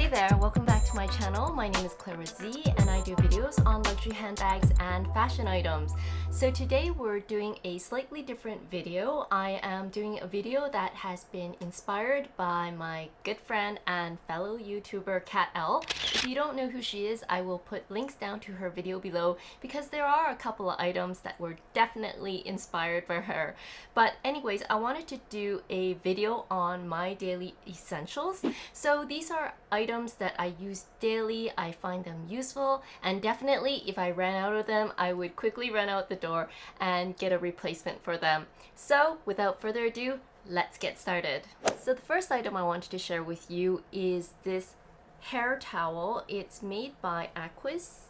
Hey there, welcome back to my channel. My name is Clara Z and I do videos on luxury handbags and fashion items. So today we're doing a slightly different video. I am doing a video that has been inspired by my good friend and fellow YouTuber Kat L. If you don't know who she is, I will put links down to her video below because there are a couple of items that were definitely inspired by her. But anyways, I wanted to do a video on my daily essentials. So these are items that I use daily. I find them useful, and definitely if I ran out of them, I would quickly run out the door and get a replacement for them. So without further ado, let's get started. So the first item I wanted to share with you is this hair towel. It's made by Aquis.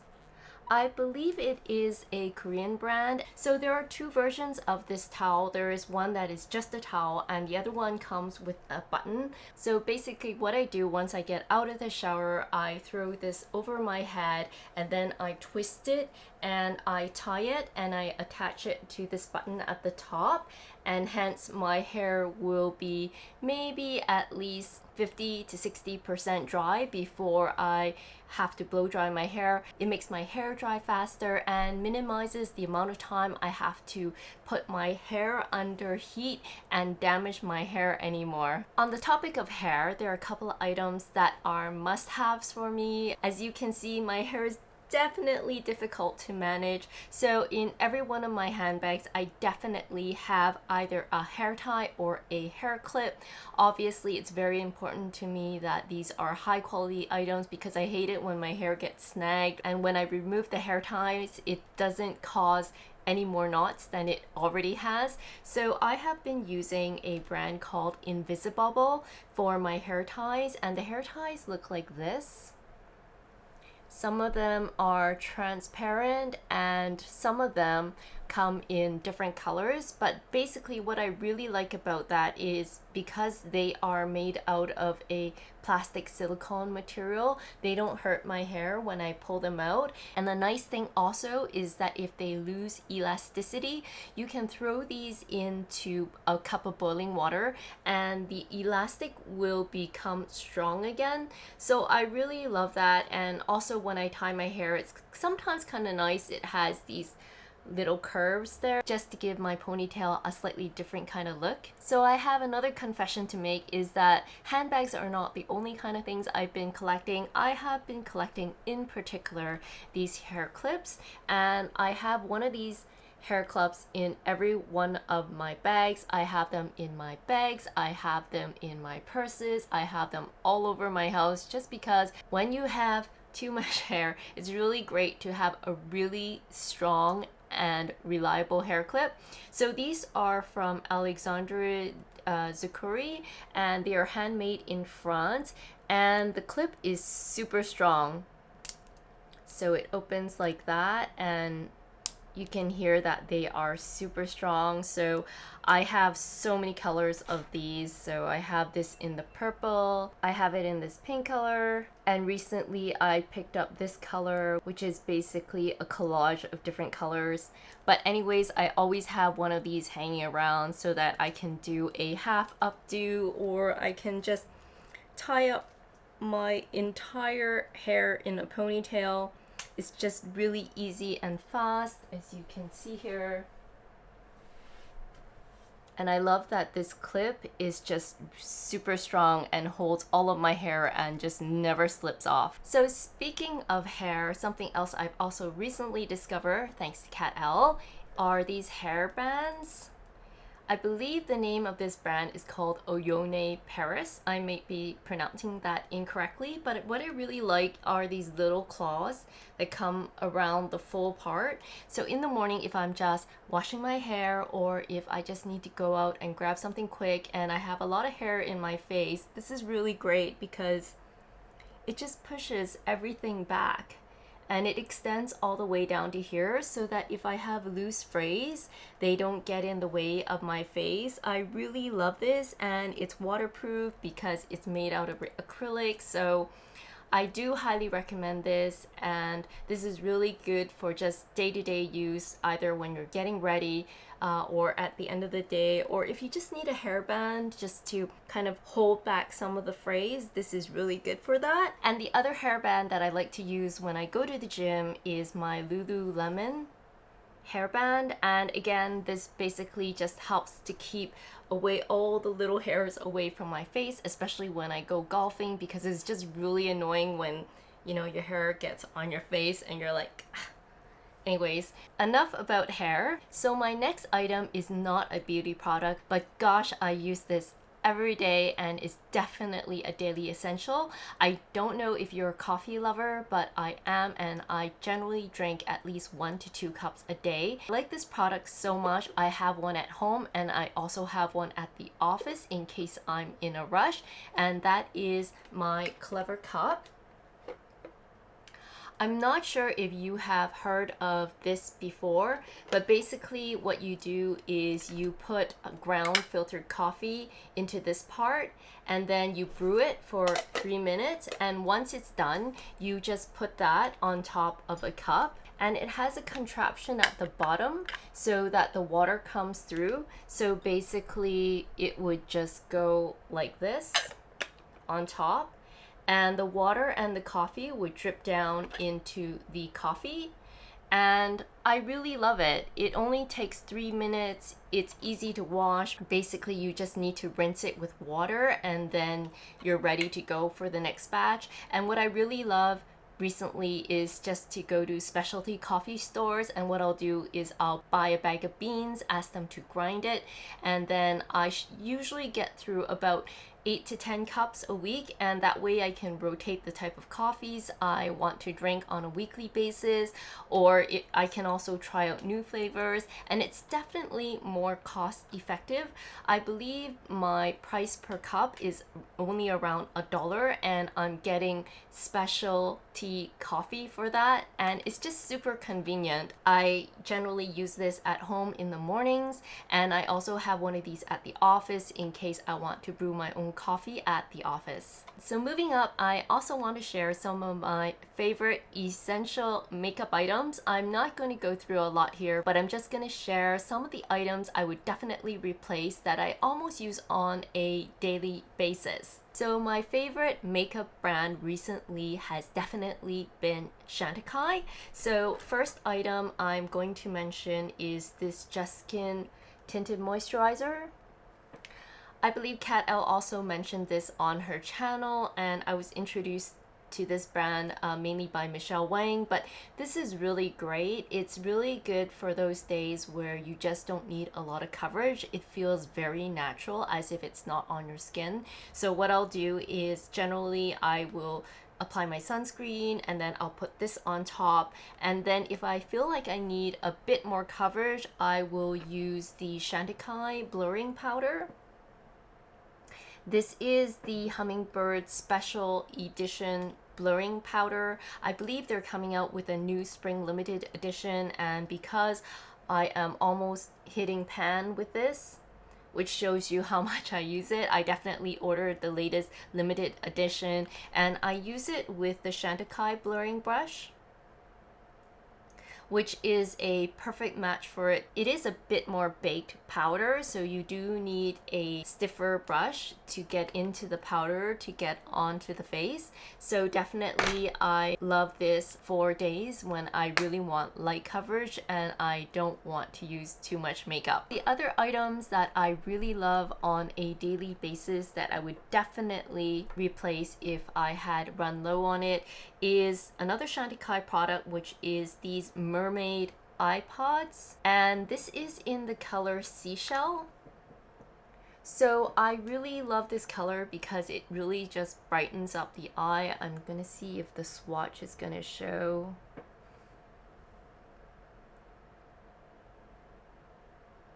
I believe it is a Korean brand. So there are two versions of this towel. There is one that is just a towel and the other one comes with a button. So basically what I do once I get out of the shower, I throw this over my head and then I twist it and I tie it and I attach it to this button at the top, and hence my hair will be maybe at least 50 to 60% dry before I have to blow dry my hair. It makes my hair dry faster and minimizes the amount of time I have to put my hair under heat and damage my hair anymore. On the topic of hair, there are a couple of items that are must-haves for me. As you can see, my hair is definitely difficult to manage. So in every one of my handbags, I definitely have either a hair tie or a hair clip. Obviously, it's very important to me that these are high quality items because I hate it when my hair gets snagged, and when I remove the hair ties, it doesn't cause any more knots than it already has. So I have been using a brand called Invisibobble for my hair ties, and the hair ties look like this. Some of them are transparent and some of them come in different colors, but basically what I really like about that is because they are made out of a plastic silicone material, they don't hurt my hair when I pull them out. And the nice thing also is that if they lose elasticity, you can throw these into a cup of boiling water and the elastic will become strong again. So I really love that. And also when I tie my hair, it's sometimes kind of nice. It has these little curves there just to give my ponytail a slightly different kind of look. So I have another confession to make, is that handbags are not the only kind of things I've been collecting. I have been collecting in particular these hair clips, and I have one of these hair clips in every one of my bags. I have them in my bags, I have them in my purses, I have them all over my house, just because when you have too much hair, it's really great to have a really strong and reliable hair clip. So these are from Alexandre Zucuri and they are handmade in France, and the clip is super strong. So it opens like that and you can hear that they are super strong. So I have so many colors of these. So I have this in the purple, I have it in this pink color, and recently I picked up this color, which is basically a collage of different colors. But anyways, I always have one of these hanging around so that I can do a half updo, or I can just tie up my entire hair in a ponytail. It's just really easy and fast, as you can see here. And I love that this clip is just super strong and holds all of my hair and just never slips off. So speaking of hair, something else I've also recently discovered, thanks to Kat L, are these hair bands. I believe the name of this brand is called Oyone Paris. I may be pronouncing that incorrectly, but what I really like are these little claws that come around the full part. So in the morning, if I'm just washing my hair, or if I just need to go out and grab something quick and I have a lot of hair in my face, this is really great because it just pushes everything back. And it extends all the way down to here so that if I have loose frays, they don't get in the way of my face. I really love this, and it's waterproof because it's made out of acrylic. So I do highly recommend this, and this is really good for just day-to-day use, either when you're getting ready or at the end of the day, or if you just need a hairband just to kind of hold back some of the frays, this is really good for that. And the other hairband that I like to use when I go to the gym is my Lululemon hairband, and again, this basically just helps to keep away all the little hairs away from my face, especially when I go golfing, because it's just really annoying when, you know, your hair gets on your face and you're like anyways, enough about hair. So my next item is not a beauty product, but gosh, I use this every day and is definitely a daily essential. I don't know if you're a coffee lover, but I am, and I generally drink at least 1 to 2 cups a day. I like this product so much. I have one at home and I also have one at the office in case I'm in a rush, and that is my Clever Cup. I'm not sure if you have heard of this before, but basically what you do is you put a ground filtered coffee into this part, and then you brew it for 3 minutes, and once it's done, you just put that on top of a cup, and it has a contraption at the bottom so that the water comes through. So basically it would just go like this on top, and the water and the coffee would drip down into the coffee, and I really love it. It only takes 3 minutes. It's easy to wash. Basically, you just need to rinse it with water and then you're ready to go for the next batch. And what I really love recently is just to go to specialty coffee stores, and what I'll do is I'll buy a bag of beans, ask them to grind it, and then I usually get through about 8 to 10 cups a week, and that way I can rotate the type of coffees I want to drink on a weekly basis, or I can also try out new flavors, and it's definitely more cost effective. I believe my price per cup is only around $1, and I'm getting specialty coffee for that, and it's just super convenient. I generally use this at home in the mornings, and I also have one of these at the office in case I want to brew my own coffee at the office. So moving up, I also want to share some of my favorite essential makeup items. I'm not going to go through a lot here, but I'm just going to share some of the items I would definitely replace that I almost use on a daily basis. So my favorite makeup brand recently has definitely been Sanitizer. So first item I'm going to mention is this Just Skin Tinted Moisturizer. I believe Kat L also mentioned this on her channel, and I was introduced to this brand mainly by Michelle Wang, but this is really great. It's really good for those days where you just don't need a lot of coverage. It feels very natural, as if it's not on your skin. So what I'll do is generally I will apply my sunscreen, and then I'll put this on top, and then if I feel like I need a bit more coverage, I will use the Sanitizer blurring powder. This is the Hummingbird Special Edition blurring powder. I believe they're coming out with a new spring limited edition, and because I am almost hitting pan with this, which shows you how much I use it, I definitely ordered the latest limited edition, and I use it with the Sanitizer blurring brush, which is a perfect match for it. It is a bit more baked powder, so you do need a stiffer brush to get into the powder to get onto the face. So definitely I love this for days when I really want light coverage and I don't want to use too much makeup. The other items that I really love on a daily basis that I would definitely replace if I had run low on it is another Sanitizer product, which is these mermaid iPods, and this is in the color Seashell. So I really love this color because it really just brightens up the eye. I'm gonna see if the swatch is gonna show.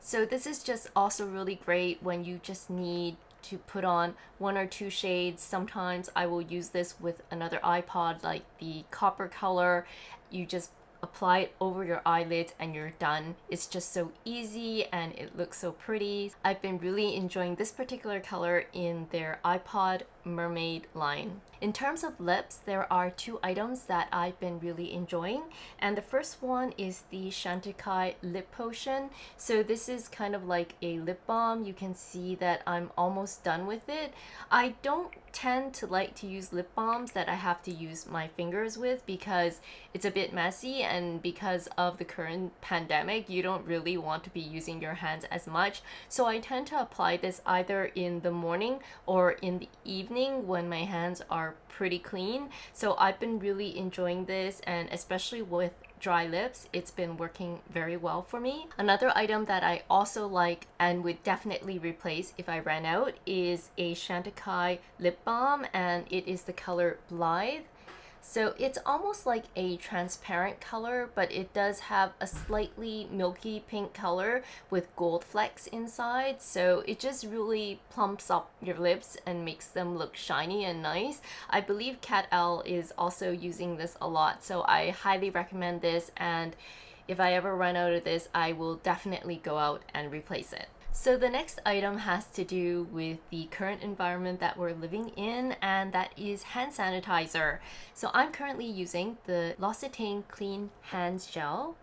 So this is just also really great when you just need to put on 1 or 2 shades. Sometimes I will use this with another iPod like the copper color. You just apply it over your eyelids and you're done. It's just so easy and it looks so pretty. I've been really enjoying this particular color in their iPod mermaid line. In terms of lips, there are two items that I've been really enjoying, and the first one is the Chantecaille lip potion. So this is kind of like a lip balm. You can see that I'm almost done with it. I don't tend to like to use lip balms that I have to use my fingers with because it's a bit messy, and because of the current pandemic you don't really want to be using your hands as much. So I tend to apply this either in the morning or in the evening when my hands are pretty clean. So I've been really enjoying this, and especially with dry lips, it's been working very well for me. Another item that I also like and would definitely replace if I ran out is a Chantecaille lip balm, and it is the color Blythe. So it's almost like a transparent color, but it does have a slightly milky pink color with gold flecks inside. So it just really plumps up your lips and makes them look shiny and nice. I believe Kat L is also using this a lot, so I highly recommend this, and if I ever run out of this, I will definitely go out and replace it. So the next item has to do with the current environment that we're living in, and that is hand sanitizer. So I'm currently using the L'Occitane Clean Hands Gel,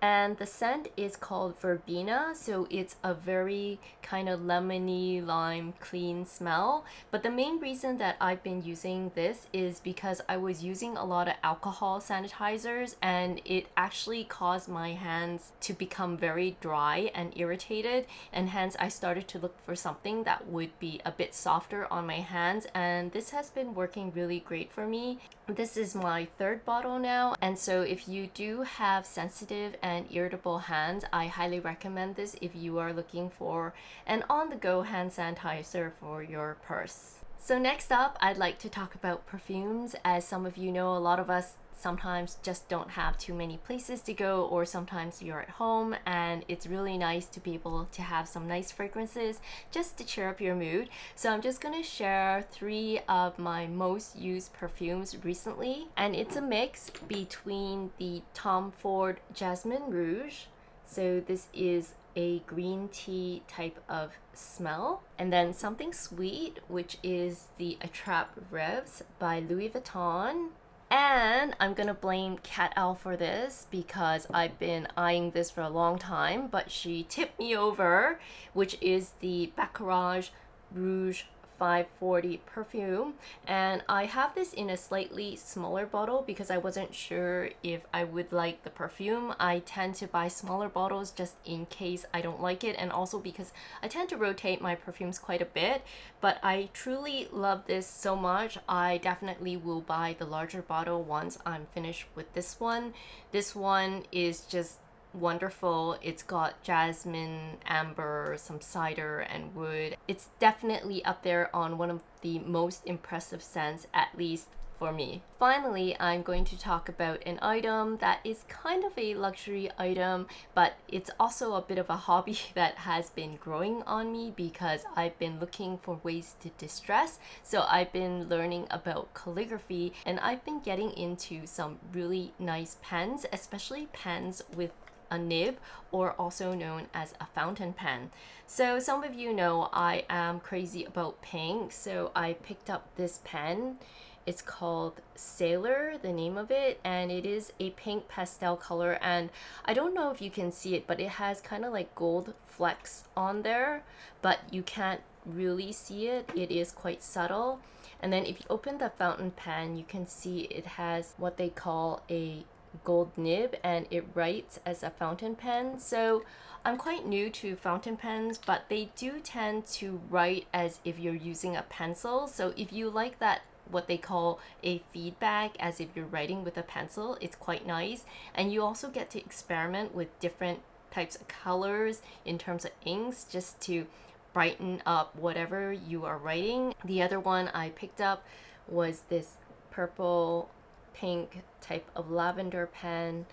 and the scent is called Verbena. So it's a very kind of lemony lime clean smell, but the main reason that I've been using this is because I was using a lot of alcohol sanitizers, and it actually caused my hands to become very dry and irritated, and hence I started to look for something that would be a bit softer on my hands, and this has been working really great for me. This is my third bottle now, and so if you do have sensitive and irritable hands, I highly recommend this if you are looking for an on-the-go hand sanitizer for your purse. So next up, I'd like to talk about perfumes. As some of you know, a lot of us sometimes just don't have too many places to go, or sometimes you're at home and it's really nice to be able to have some nice fragrances just to cheer up your mood. So I'm just going to share 3 of my most used perfumes recently, and it's a mix between the Tom Ford Jasmine Rouge. So this is a green tea type of smell, and then something sweet, which is the Attrape Rêves by Louis Vuitton. And I'm gonna blame Kat L for this because I've been eyeing this for a long time, but she tipped me over, which is the Baccarat Rouge 540 perfume, and I have this in a slightly smaller bottle because I wasn't sure if I would like the perfume. I tend to buy smaller bottles just in case I don't like it, and also because I tend to rotate my perfumes quite a bit, but I truly love this so much. I definitely will buy the larger bottle once I'm finished with this one. This one is just wonderful. It's got jasmine, amber, some cider, and wood. It's definitely up there on one of the most impressive scents, at least for me. Finally, I'm going to talk about an item that is kind of a luxury item, but it's also a bit of a hobby that has been growing on me because I've been looking for ways to distress. So I've been learning about calligraphy, and I've been getting into some really nice pens, especially pens with a nib, or also known as a fountain pen. So some of you know I am crazy about pink, so I picked up this pen. It's called Sailor, the name of it, and it is a pink pastel color, and I don't know if you can see it, but it has kind of like gold flecks on there, but you can't really see it. It is quite subtle. And then if you open the fountain pen, you can see it has what they call a gold nib, and it writes as a fountain pen. So I'm quite new to fountain pens, but they do tend to write as if you're using a pencil. So if you like that, what they call a feedback as if you're writing with a pencil, it's quite nice. And you also get to experiment with different types of colors in terms of inks just to brighten up whatever you are writing. The other one I picked up was this purple pink type of lavender pen,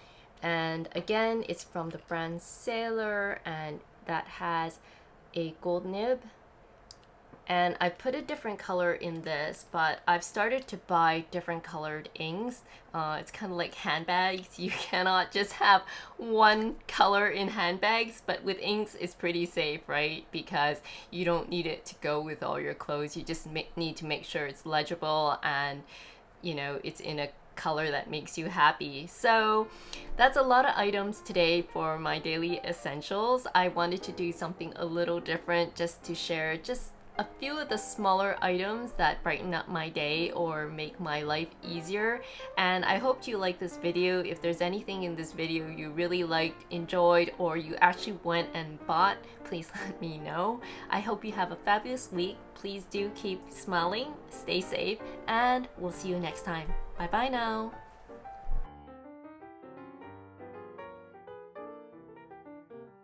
and again it's from the brand Sailor, and that has a gold nib. And I put a different color in this, but I've started to buy different colored inks. It's kind of like handbags. You cannot just have one color in handbags, but with inks it's pretty safe, right? Because you don't need it to go with all your clothes. You just need to make sure it's legible and it's in a color that makes you happy. So that's a lot of items today for my daily essentials. I wanted to do something a little different just to share just a few of the smaller items that brighten up my day or make my life easier. And I hope you like this video. If there's anything in this video you really liked, enjoyed, or you actually went and bought, please let me know. I hope you have a fabulous week. Please do keep smiling, stay safe, and we'll see you next time. Bye bye now.